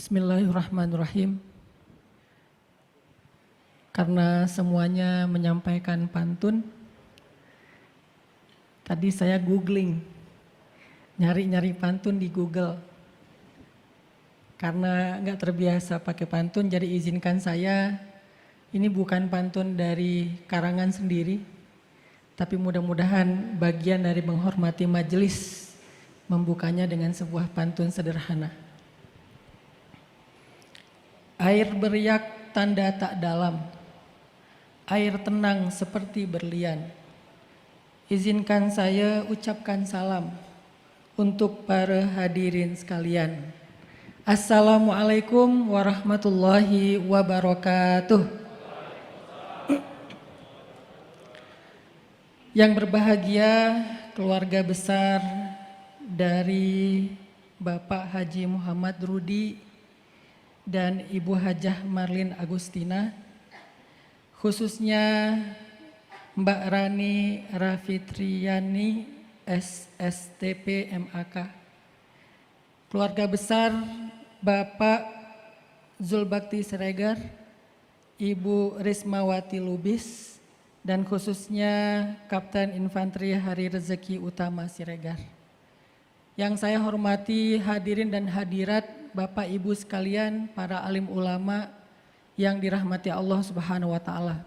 Bismillahirrahmanirrahim. Karena semuanya menyampaikan pantun, tadi saya googling, nyari-nyari pantun di Google. Karena nggak terbiasa pakai pantun, jadi izinkan saya, ini bukan pantun dari karangan sendiri, tapi mudah-mudahan bagian dari menghormati majelis membukanya dengan sebuah pantun sederhana. Air beriak tanda tak dalam, air tenang seperti berlian. Izinkan saya ucapkan salam untuk para hadirin sekalian. Assalamualaikum warahmatullahi wabarakatuh. Yang berbahagia keluarga besar dari Bapak Haji Muhammad Rudi dan Ibu Hajah Marlin Agustina, khususnya Mbak Rani Rafitriani SSTP MAK, keluarga besar Bapak Zulbakti Siregar, Ibu Rismawati Lubis, dan khususnya Kapten Infanteri Hari Rezeki Utama Siregar. Yang saya hormati hadirin dan hadirat Bapak Ibu sekalian, para alim ulama yang dirahmati Allah Subhanahu wa taala.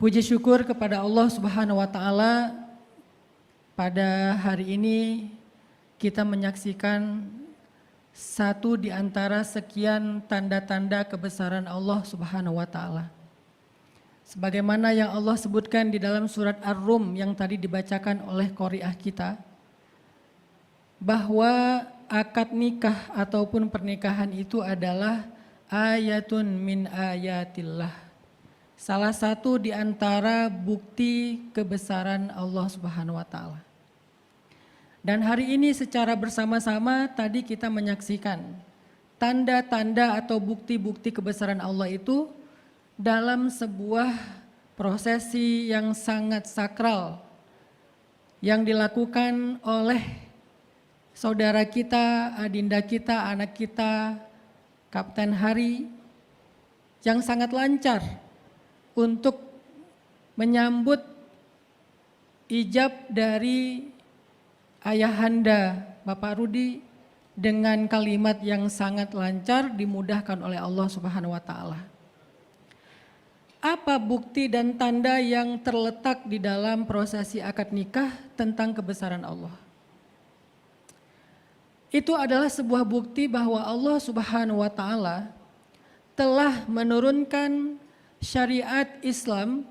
Puji syukur kepada Allah Subhanahu wa taala, pada hari ini kita menyaksikan satu di antara sekian tanda-tanda kebesaran Allah Subhanahu wa taala. Sebagaimana yang Allah sebutkan di dalam surat Ar-Rum yang tadi dibacakan oleh qori'ah kita, bahwa akad nikah ataupun pernikahan itu adalah ayatun min ayatillah. Salah satu di antara bukti kebesaran Allah Subhanahu wa taala. Dan hari ini secara bersama-sama tadi kita menyaksikan tanda-tanda atau bukti-bukti kebesaran Allah itu dalam sebuah prosesi yang sangat sakral yang dilakukan oleh saudara kita, adinda kita, anak kita, Kapten Hari, yang sangat lancar untuk menyambut ijab dari ayahanda Bapak Rudi dengan kalimat yang sangat lancar dimudahkan oleh Allah Subhanahu wa taala. Apa bukti dan tanda yang terletak di dalam prosesi akad nikah tentang kebesaran Allah? Itu adalah sebuah bukti bahwa Allah Subhanahu wa taala telah menurunkan syariat Islam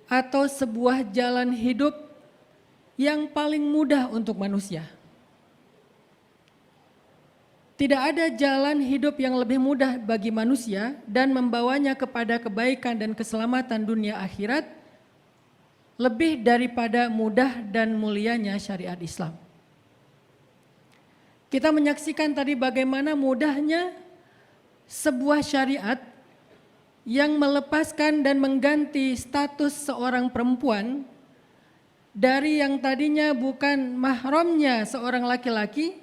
atau sebuah jalan hidup yang paling mudah untuk manusia. Tidak ada jalan hidup yang lebih mudah bagi manusia dan membawanya kepada kebaikan dan keselamatan dunia akhirat lebih daripada mudah dan mulianya syariat Islam. Kita menyaksikan tadi bagaimana mudahnya sebuah syariat yang melepaskan dan mengganti status seorang perempuan dari yang tadinya bukan mahramnya seorang laki-laki,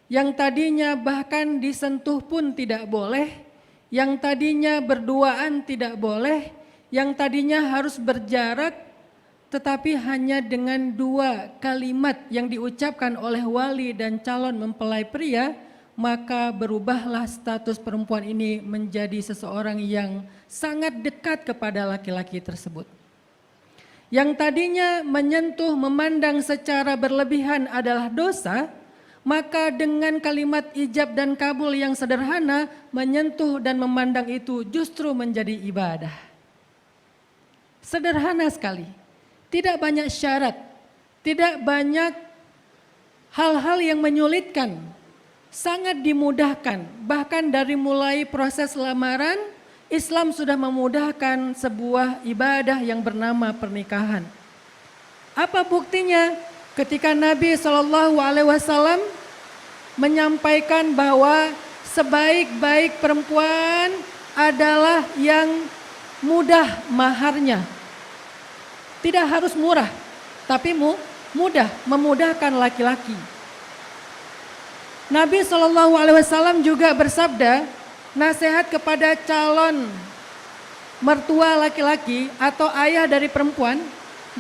yang tadinya bahkan disentuh pun tidak boleh, yang tadinya berduaan tidak boleh, yang tadinya harus berjarak, tetapi hanya dengan 2 kalimat yang diucapkan oleh wali dan calon mempelai pria, maka berubahlah status perempuan ini menjadi seseorang yang sangat dekat kepada laki-laki tersebut. Yang tadinya menyentuh, memandang secara berlebihan adalah dosa, maka dengan kalimat ijab dan kabul yang sederhana, menyentuh dan memandang itu justru menjadi ibadah. Sederhana sekali, tidak banyak syarat, tidak banyak hal-hal yang menyulitkan, sangat dimudahkan. Bahkan dari mulai proses lamaran, Islam sudah memudahkan sebuah ibadah yang bernama pernikahan. Apa buktinya? Ketika Nabi SAW menyampaikan bahwa sebaik-baik perempuan adalah yang mudah maharnya. Tidak harus murah, tapi mudah, memudahkan laki-laki. Nabi SAW juga bersabda, nasihat kepada calon mertua laki-laki atau ayah dari perempuan,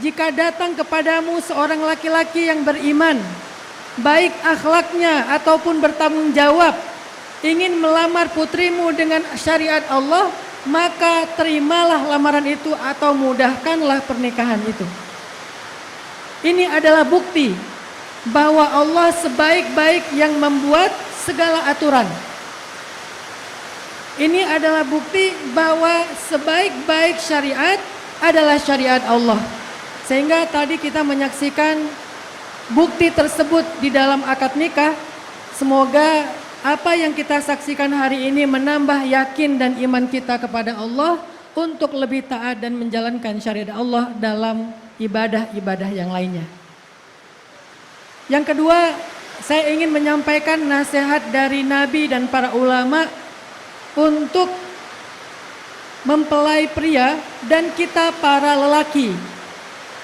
jika datang kepadamu seorang laki-laki yang beriman, baik akhlaknya ataupun bertanggung jawab, ingin melamar putrimu dengan syariat Allah, maka terimalah lamaran itu atau mudahkanlah pernikahan itu. Ini adalah bukti bahwa Allah sebaik-baik yang membuat segala aturan. Ini adalah bukti bahwa sebaik-baik syariat adalah syariat Allah. Sehingga tadi kita menyaksikan bukti tersebut di dalam akad nikah. Semoga apa yang kita saksikan hari ini menambah yakin dan iman kita kepada Allah untuk lebih taat dan menjalankan syariat Allah dalam ibadah-ibadah yang lainnya. Yang kedua, saya ingin menyampaikan nasihat dari Nabi dan para ulama untuk mempelai pria dan kita para lelaki,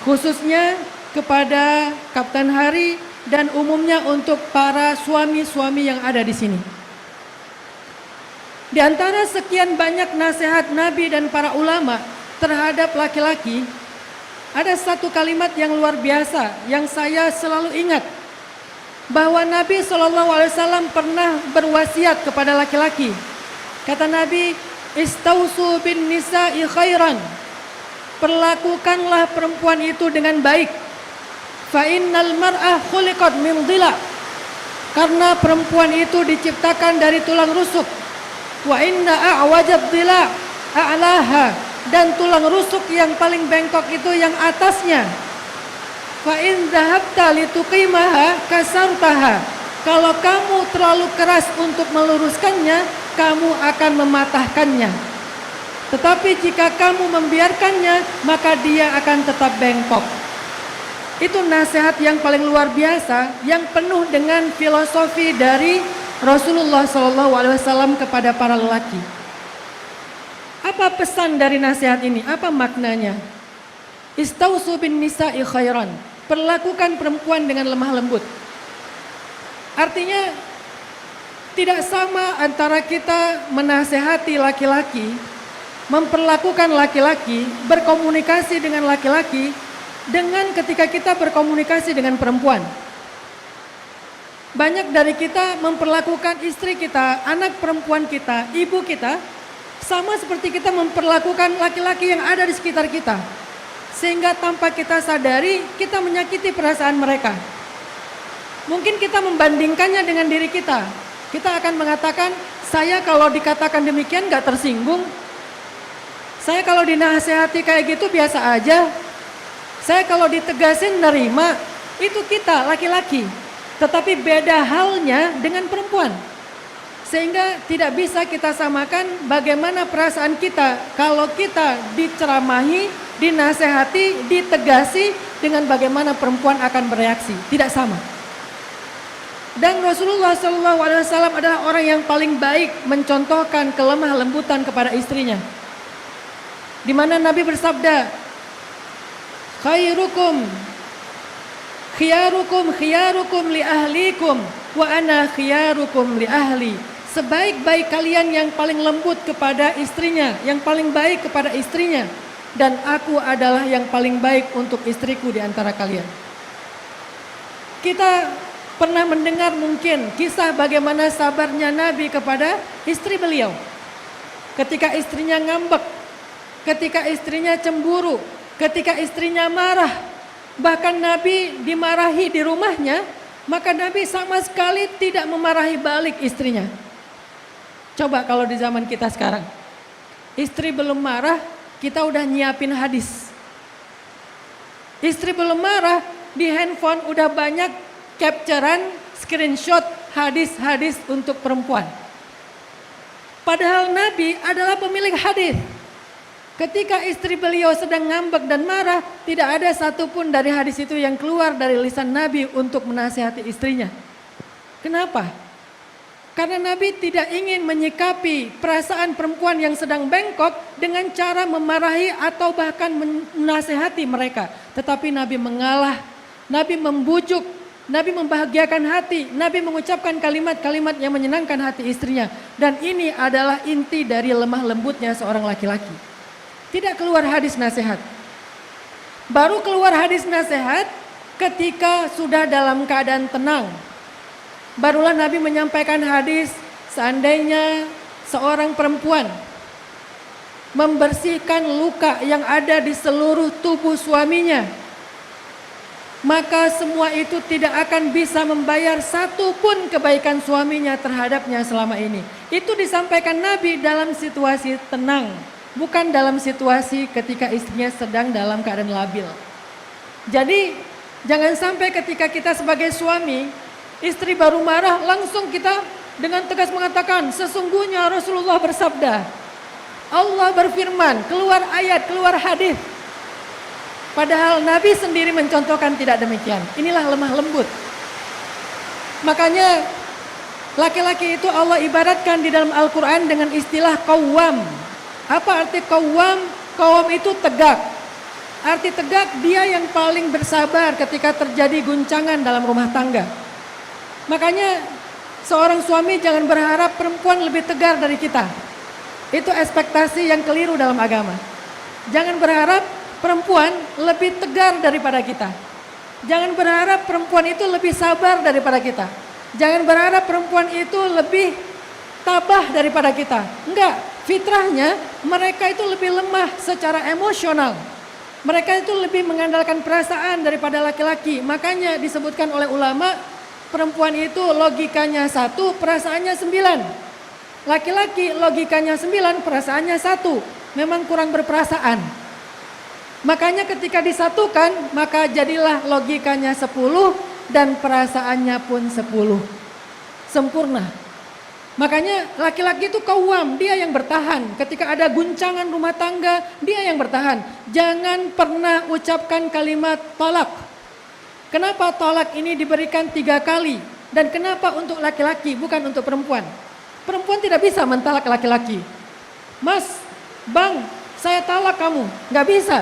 khususnya kepada Kapten Hari dan umumnya untuk para suami-suami yang ada di sini. Di antara sekian banyak nasihat Nabi dan para ulama terhadap laki-laki, ada satu kalimat yang luar biasa yang saya selalu ingat, bahwa Nabi SAW pernah berwasiat kepada laki-laki. Kata Nabi, istausu bin nisa'i khairan, perlakukanlah perempuan itu dengan baik. Fa innal mar'ah khuliqat min dhila, karena perempuan itu diciptakan dari tulang rusuk. Wa inna a'wajad dhila a'laha, dan tulang rusuk yang paling bengkok itu yang atasnya. Fa in dhahabta lituqimaha kasartaha, kalau kamu terlalu keras untuk meluruskannya, kamu akan mematahkannya. Tetapi jika kamu membiarkannya, maka dia akan tetap bengkok. Itu nasihat yang paling luar biasa, yang penuh dengan filosofi dari Rasulullah SAW kepada para lelaki. Apa pesan dari nasihat ini? Apa maknanya? Istausu bin nisa'i khairan, perlakukan perempuan dengan lemah lembut. Artinya tidak sama antara kita menasehati laki-laki, memperlakukan laki-laki, berkomunikasi dengan laki-laki, dengan ketika kita berkomunikasi dengan perempuan. Banyak dari kita memperlakukan istri kita, anak perempuan kita, ibu kita, sama seperti kita memperlakukan laki-laki yang ada di sekitar kita. Sehingga tanpa kita sadari, kita menyakiti perasaan mereka. Mungkin kita membandingkannya dengan diri kita. Kita akan mengatakan, saya kalau dikatakan demikian gak tersinggung. Saya kalau dinasehati kayak gitu biasa aja. Saya kalau ditegasin nerima. Itu kita laki-laki. Tetapi beda halnya dengan perempuan. Sehingga tidak bisa kita samakan bagaimana perasaan kita kalau kita diceramahi, dinasehati, ditegasi, dengan bagaimana perempuan akan bereaksi. Tidak sama. Dan Rasulullah SAW adalah orang yang paling baik mencontohkan kelemah lembutan kepada istrinya. Di mana Nabi bersabda, khairukum khiyarukum li ahlikum wa ana khiyarukum li ahli. Sebaik-baik kalian yang paling lembut kepada istrinya, yang paling baik kepada istrinya, dan aku adalah yang paling baik untuk istriku di antara kalian. Kita pernah mendengar mungkin kisah bagaimana sabarnya Nabi kepada istri beliau. Ketika istrinya ngambek, ketika istrinya cemburu, ketika istrinya marah, bahkan Nabi dimarahi di rumahnya, maka Nabi sama sekali tidak memarahi balik istrinya. Coba kalau di zaman kita sekarang, istri belum marah, kita udah nyiapin hadis. Istri belum marah, di handphone udah banyak capturean, screenshot hadis-hadis untuk perempuan. Padahal Nabi adalah pemilik hadis. Ketika istri beliau sedang ngambek dan marah, tidak ada satupun dari hadis itu yang keluar dari lisan Nabi untuk menasihati istrinya. Kenapa? Karena Nabi tidak ingin menyikapi perasaan perempuan yang sedang bengkok dengan cara memarahi atau bahkan menasehati mereka. Tetapi Nabi mengalah, Nabi membujuk, Nabi membahagiakan hati, Nabi mengucapkan kalimat-kalimat yang menyenangkan hati istrinya. Dan ini adalah inti dari lemah lembutnya seorang laki-laki. Tidak keluar hadis nasihat. Baru keluar hadis nasihat ketika sudah dalam keadaan tenang. Barulah Nabi menyampaikan hadis, seandainya seorang perempuan membersihkan luka yang ada di seluruh tubuh suaminya, maka semua itu tidak akan bisa membayar satu pun kebaikan suaminya terhadapnya selama ini. Itu disampaikan Nabi dalam situasi tenang, bukan dalam situasi ketika istrinya sedang dalam keadaan labil. Jadi jangan sampai ketika kita sebagai suami, istri baru marah langsung kita dengan tegas mengatakan, sesungguhnya Rasulullah bersabda, Allah berfirman, keluar ayat, keluar hadis. Padahal Nabi sendiri mencontohkan tidak demikian. Inilah lemah lembut. Makanya laki-laki itu Allah ibaratkan di dalam Al-Quran dengan istilah qawwam. Apa arti qawwam? Qawwam itu tegak. Arti tegak, dia yang paling bersabar ketika terjadi guncangan dalam rumah tangga. Makanya seorang suami jangan berharap perempuan lebih tegar dari kita. Itu ekspektasi yang keliru dalam agama. Jangan berharap perempuan lebih tegar daripada kita. Jangan berharap perempuan itu lebih sabar daripada kita. Jangan berharap perempuan itu lebih tabah daripada kita. Enggak, fitrahnya mereka itu lebih lemah secara emosional. Mereka itu lebih mengandalkan perasaan daripada laki-laki. Makanya disebutkan oleh ulama, perempuan itu logikanya 1, perasaannya 9. Laki-laki logikanya 9, perasaannya 1. Memang kurang berperasaan. Makanya ketika disatukan, maka jadilah logikanya 10 dan perasaannya pun 10. Sempurna. Makanya laki-laki itu qawwam, dia yang bertahan. Ketika ada guncangan rumah tangga, dia yang bertahan. Jangan pernah ucapkan kalimat tolak. Kenapa tolak ini diberikan 3 kali? Dan kenapa untuk laki-laki bukan untuk perempuan? Perempuan tidak bisa mentalak laki-laki. Mas, bang, saya talak kamu. Nggak bisa.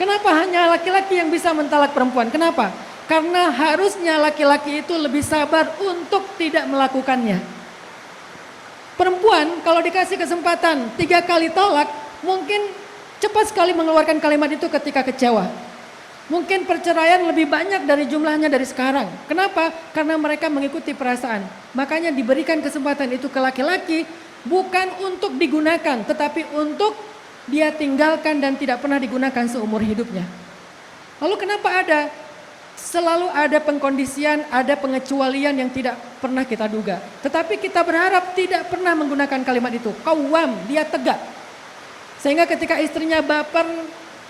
Kenapa hanya laki-laki yang bisa mentalak perempuan? Kenapa? Karena harusnya laki-laki itu lebih sabar untuk tidak melakukannya. Perempuan kalau dikasih kesempatan 3 kali tolak, mungkin cepat sekali mengeluarkan kalimat itu ketika kecewa. Mungkin perceraian lebih banyak dari jumlahnya dari sekarang. Kenapa? Karena mereka mengikuti perasaan. Makanya diberikan kesempatan itu ke laki-laki bukan untuk digunakan, tetapi untuk dia tinggalkan dan tidak pernah digunakan seumur hidupnya. Lalu kenapa selalu ada pengkondisian, ada pengecualian yang tidak pernah kita duga. Tetapi kita berharap tidak pernah menggunakan kalimat itu. Qawwam, dia tegak. Sehingga ketika istrinya baper,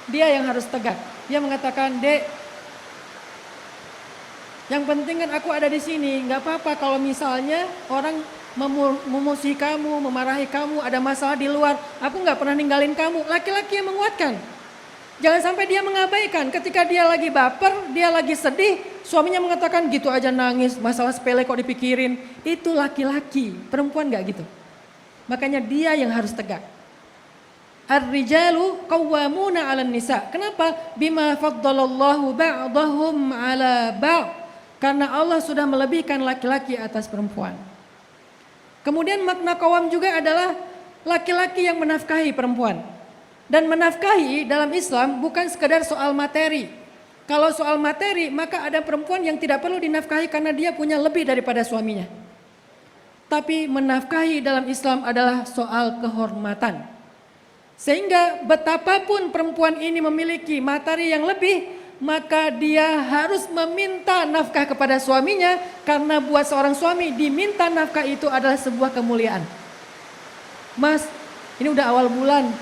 dia yang harus tegak. Dia mengatakan, Dek, yang penting kan aku ada di sini. Nggak apa-apa kalau misalnya orang memusuhi kamu, memarahi kamu, ada masalah di luar. Aku nggak pernah ninggalin kamu. Laki-laki yang menguatkan. Jangan sampai dia mengabaikan. Ketika dia lagi baper, dia lagi sedih, suaminya mengatakan gitu aja nangis, masalah sepele kok dipikirin. Itu laki-laki, perempuan nggak gitu. Makanya dia yang harus tegak. Ar-rijalu qawwamuna 'alan nisa. Kenapa? Bima faddalallahu ba'dahum 'ala ba'd. Karena Allah sudah melebihkan laki-laki atas perempuan. Kemudian makna qawwam juga adalah laki-laki yang menafkahi perempuan. Dan menafkahi dalam Islam bukan sekadar soal materi. Kalau soal materi, maka ada perempuan yang tidak perlu dinafkahi karena dia punya lebih daripada suaminya. Tapi menafkahi dalam Islam adalah soal kehormatan. Sehingga betapapun perempuan ini memiliki materi yang lebih, maka dia harus meminta nafkah kepada suaminya, karena buat seorang suami diminta nafkah itu adalah sebuah kemuliaan. Mas, ini udah awal bulan,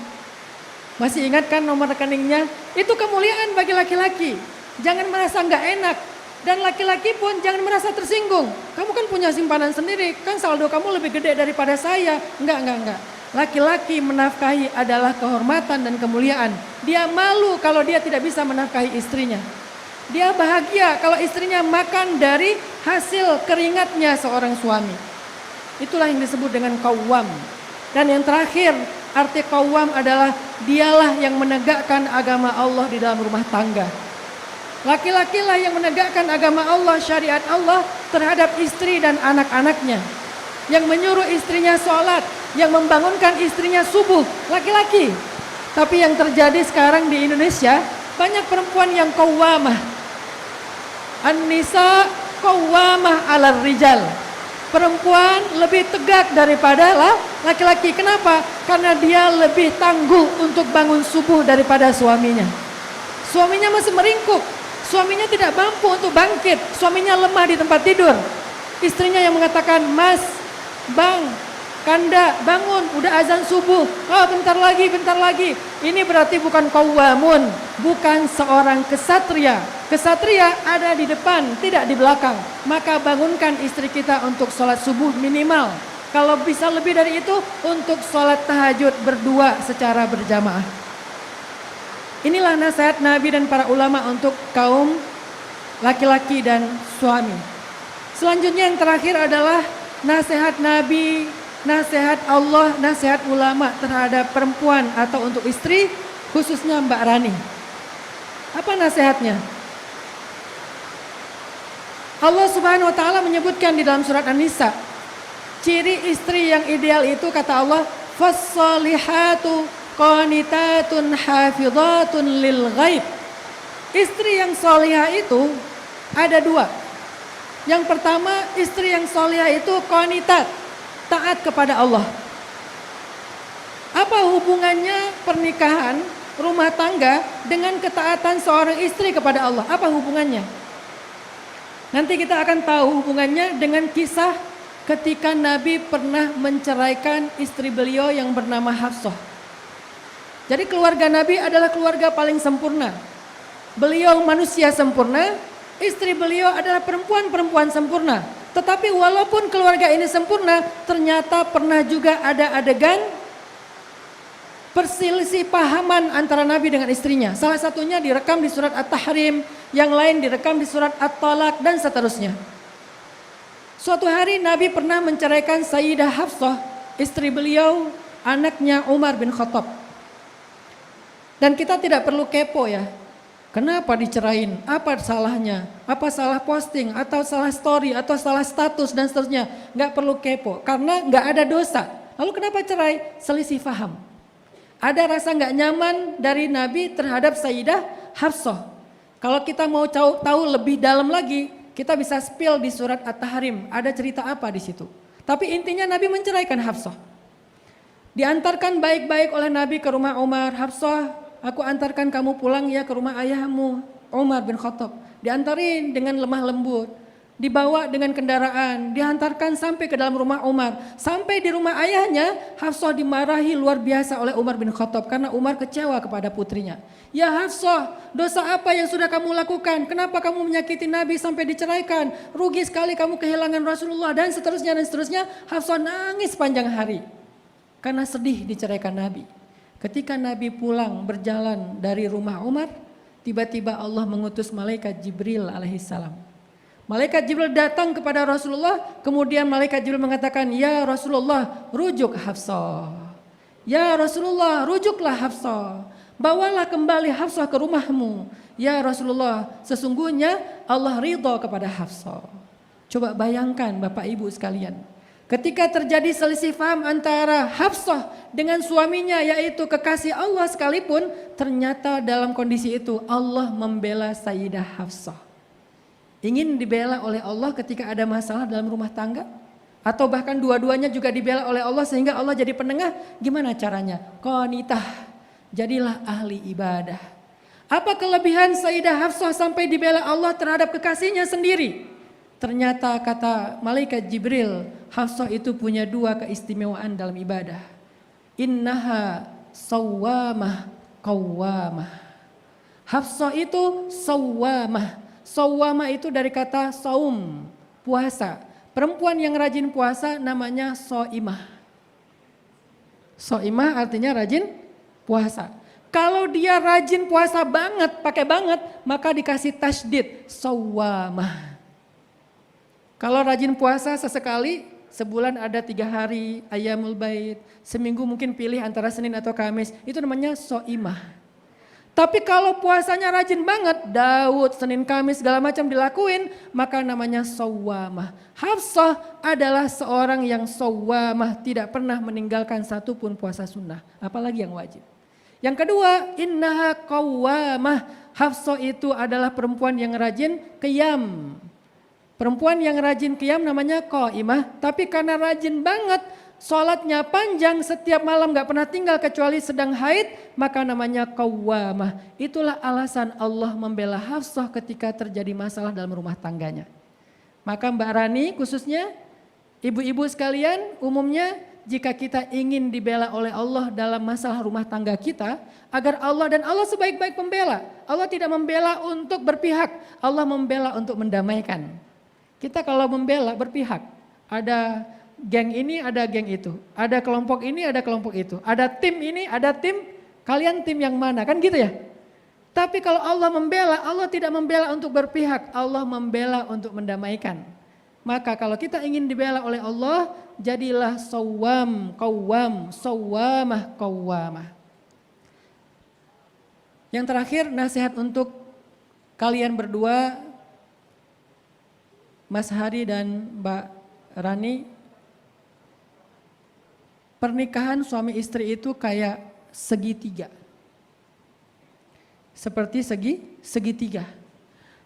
masih ingat kan nomor rekeningnya? Itu kemuliaan bagi laki-laki. Jangan merasa nggak enak. Dan laki-laki pun jangan merasa tersinggung. Kamu kan punya simpanan sendiri, kan saldo kamu lebih gede daripada saya. Enggak. Laki-laki menafkahi adalah kehormatan dan kemuliaan. Dia malu kalau dia tidak bisa menafkahi istrinya. Dia bahagia kalau istrinya makan dari hasil keringatnya seorang suami. Itulah yang disebut dengan qawwam. Dan yang terakhir, arti qawwam adalah dialah yang menegakkan agama Allah di dalam rumah tangga. Laki-laki lah yang menegakkan agama Allah, syariat Allah terhadap istri dan anak-anaknya. Yang menyuruh istrinya sholat, yang membangunkan istrinya subuh, laki-laki. Tapi yang terjadi sekarang di Indonesia, banyak perempuan yang qawwamah. An-nisa qawwamah 'alal rijal. Perempuan lebih tegak daripada laki-laki. Kenapa? Karena dia lebih tangguh untuk bangun subuh daripada suaminya. Suaminya masih meringkuk. Suaminya tidak mampu untuk bangkit. Suaminya lemah di tempat tidur. Istrinya yang mengatakan, "Mas, Bang, Kanda, bangun, udah azan subuh. Oh, bentar lagi, bentar lagi." Ini berarti bukan qawwamun, bukan seorang kesatria. Kesatria ada di depan, tidak di belakang. Maka bangunkan istri kita untuk sholat subuh minimal. Kalau bisa lebih dari itu, untuk sholat tahajud berdua secara berjamaah. Inilah nasihat Nabi dan para ulama untuk kaum laki-laki dan suami. Selanjutnya yang terakhir adalah nasihat Nabi, nasihat Allah, nasihat ulama terhadap perempuan atau untuk istri, khususnya Mbak Rani. Apa nasihatnya? Allah Subhanahu wa taala menyebutkan di dalam surat An-Nisa, ciri istri yang ideal itu kata Allah, "Fas-salihatu qanitatun hafizatun lil ghaib." Istri yang solihah itu ada dua. Yang pertama, istri yang solihah itu qanitat, taat kepada Allah. Apa hubungannya pernikahan, rumah tangga dengan ketaatan seorang istri kepada Allah? Apa hubungannya? Nanti kita akan tahu hubungannya dengan kisah ketika Nabi pernah menceraikan istri beliau yang bernama Hafsah. Jadi keluarga Nabi adalah keluarga paling sempurna. Beliau manusia sempurna, istri beliau adalah perempuan-perempuan sempurna. Tetapi walaupun keluarga ini sempurna, ternyata pernah juga ada adegan perselisih pahaman antara Nabi dengan istrinya. Salah satunya direkam di surat At-Tahrim, yang lain direkam di surat At-Talaq dan seterusnya. Suatu hari Nabi pernah menceraikan Sayyidah Hafsah, istri beliau, anaknya Umar bin Khattab. Dan kita tidak perlu kepo ya. Kenapa dicerain? Apa salahnya? Apa salah posting? Atau salah story? Atau salah status dan seterusnya? Nggak perlu kepo. Karena nggak ada dosa. Lalu kenapa cerai? Selisih paham. Ada rasa nggak nyaman dari Nabi terhadap Sayyidah Hafsah. Kalau kita mau tahu lebih dalam lagi, kita bisa spill di surat At-Tahrim. Ada cerita apa di situ? Tapi intinya Nabi menceraikan Hafsah. Diantarkan baik-baik oleh Nabi ke rumah Umar. "Hafsah, aku antarkan kamu pulang ya ke rumah ayahmu, Umar bin Khattab." Diantarin dengan lemah lembut, dibawa dengan kendaraan, dihantarkan sampai ke dalam rumah Umar. Sampai di rumah ayahnya, Hafsah dimarahi luar biasa oleh Umar bin Khattab karena Umar kecewa kepada putrinya. "Ya Hafsah, dosa apa yang sudah kamu lakukan? Kenapa kamu menyakiti Nabi sampai diceraikan? Rugi sekali kamu kehilangan Rasulullah," dan seterusnya dan seterusnya. Hafsah nangis panjang hari karena sedih diceraikan Nabi. Ketika Nabi pulang berjalan dari rumah Umar, tiba-tiba Allah mengutus malaikat Jibril alaihissalam. Malaikat Jibril datang kepada Rasulullah, kemudian malaikat Jibril mengatakan, "Ya Rasulullah, rujuk Hafsah. Ya Rasulullah, rujuklah Hafsah. Bawalah kembali Hafsah ke rumahmu. Ya Rasulullah, sesungguhnya Allah ridha kepada Hafsah." Coba bayangkan Bapak Ibu sekalian. Ketika terjadi selisih paham antara Hafsah dengan suaminya, yaitu kekasih Allah sekalipun, ternyata dalam kondisi itu Allah membela Sayyidah Hafsah. Ingin dibela oleh Allah ketika ada masalah dalam rumah tangga? Atau bahkan dua-duanya juga dibela oleh Allah sehingga Allah jadi penengah? Gimana caranya? Qanitah, jadilah ahli ibadah. Apa kelebihan Sayyidah Hafsah sampai dibela Allah terhadap kekasihnya sendiri? Ternyata kata malaikat Jibril, Hafsah itu punya dua keistimewaan dalam ibadah. Innaha sawwamah qawwamah. Hafsah itu sawwamah. Sawwamah itu dari kata saum, puasa. Perempuan yang rajin puasa namanya soimah. Soimah artinya rajin puasa. Kalau dia rajin puasa banget, pakai banget, maka dikasih tasydid, sawwamah. Kalau rajin puasa sesekali, sebulan ada 3 hari, Ayyamul Bait, seminggu mungkin pilih antara Senin atau Kamis, itu namanya soimah. Tapi kalau puasanya rajin banget, Daud, Senin Kamis segala macam dilakuin, maka namanya sawwamah. Hafsah adalah seorang yang sawwamah, tidak pernah meninggalkan satupun puasa sunnah, apalagi yang wajib. Yang kedua, innaha qawwamah. Hafsah itu adalah perempuan yang rajin qiyam. Perempuan yang rajin qiyam namanya qaimah, tapi karena rajin banget, sholatnya panjang, setiap malam gak pernah tinggal kecuali sedang haid, maka namanya qawwamah. Itulah alasan Allah membela Hafsah ketika terjadi masalah dalam rumah tangganya. Maka Mbak Rani khususnya, ibu-ibu sekalian, umumnya jika kita ingin dibela oleh Allah dalam masalah rumah tangga kita, agar Allah, dan Allah sebaik-baik pembela. Allah tidak membela untuk berpihak, Allah membela untuk mendamaikan. Kita kalau membela berpihak, ada geng ini, ada geng itu, ada kelompok ini, ada kelompok itu, ada tim ini, ada tim, kalian tim yang mana, kan gitu ya. Tapi kalau Allah membela, Allah tidak membela untuk berpihak, Allah membela untuk mendamaikan. Maka kalau kita ingin dibela oleh Allah, jadilah sawwam, qawwam, sawwamah, qawwamah. Yang terakhir, nasihat untuk kalian berdua, Mas Hari dan Mbak Rani. Pernikahan suami istri itu kayak segitiga. Seperti segitiga.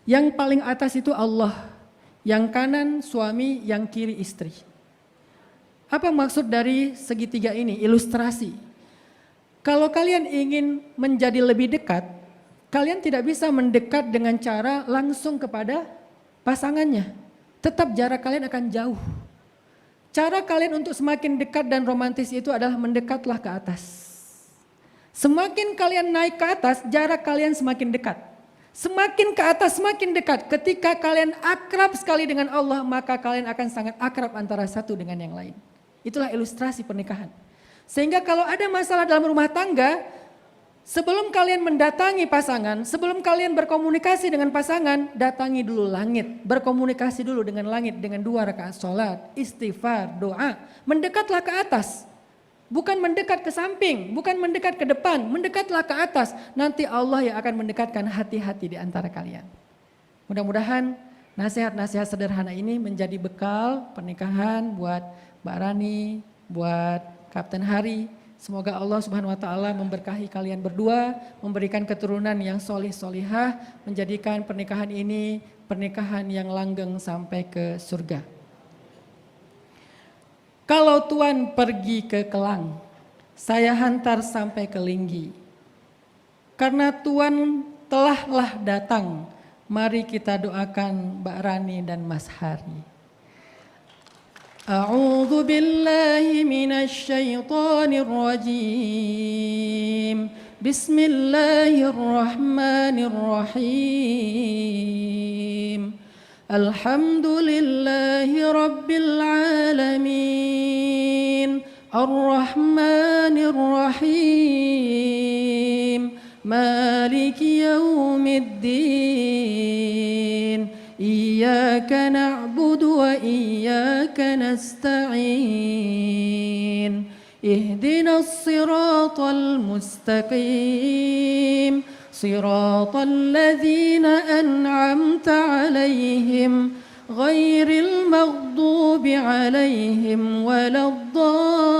Yang paling atas itu Allah, yang kanan suami, yang kiri istri. Apa maksud dari segitiga ini? Ilustrasi. Kalau kalian ingin menjadi lebih dekat, kalian tidak bisa mendekat dengan cara langsung kepada pasangannya. Tetap jarak kalian akan jauh. Cara kalian untuk semakin dekat dan romantis itu adalah mendekatlah ke atas. Semakin kalian naik ke atas, jarak kalian semakin dekat. Semakin ke atas, semakin dekat. Ketika kalian akrab sekali dengan Allah, maka kalian akan sangat akrab antara satu dengan yang lain. Itulah ilustrasi pernikahan. Sehingga kalau ada masalah dalam rumah tangga, sebelum kalian mendatangi pasangan, sebelum kalian berkomunikasi dengan pasangan, datangi dulu langit. Berkomunikasi dulu dengan langit dengan 2 rakaat sholat, istighfar, doa. Mendekatlah ke atas. Bukan mendekat ke samping, bukan mendekat ke depan, mendekatlah ke atas. Nanti Allah yang akan mendekatkan hati-hati di antara kalian. Mudah-mudahan nasihat-nasihat sederhana ini menjadi bekal pernikahan buat Mbak Rani, buat Kapten Hari. Semoga Allah Subhanahu wa taala memberkahi kalian berdua, memberikan keturunan yang solih-solihah, menjadikan pernikahan ini pernikahan yang langgeng sampai ke surga. Kalau Tuan pergi ke Kelang, saya hantar sampai ke Linggi. Karena Tuan telahlah datang, mari kita doakan Mbak Rani dan Mas Hari. A'udzu billahi minasy syaithanir rajim. Bismillahirrahmanirrahim. Alhamdulillahi rabbil alamin. Ar-Rahmanir Rahim. Maliki yaumiddin. Iyyaka na'budu wa iyyaka nasta'in. Ihdinas siratal mustaqim. Siratal ladzina an'amta 'alaihim ghairil maghdubi 'alaihim waladdallin.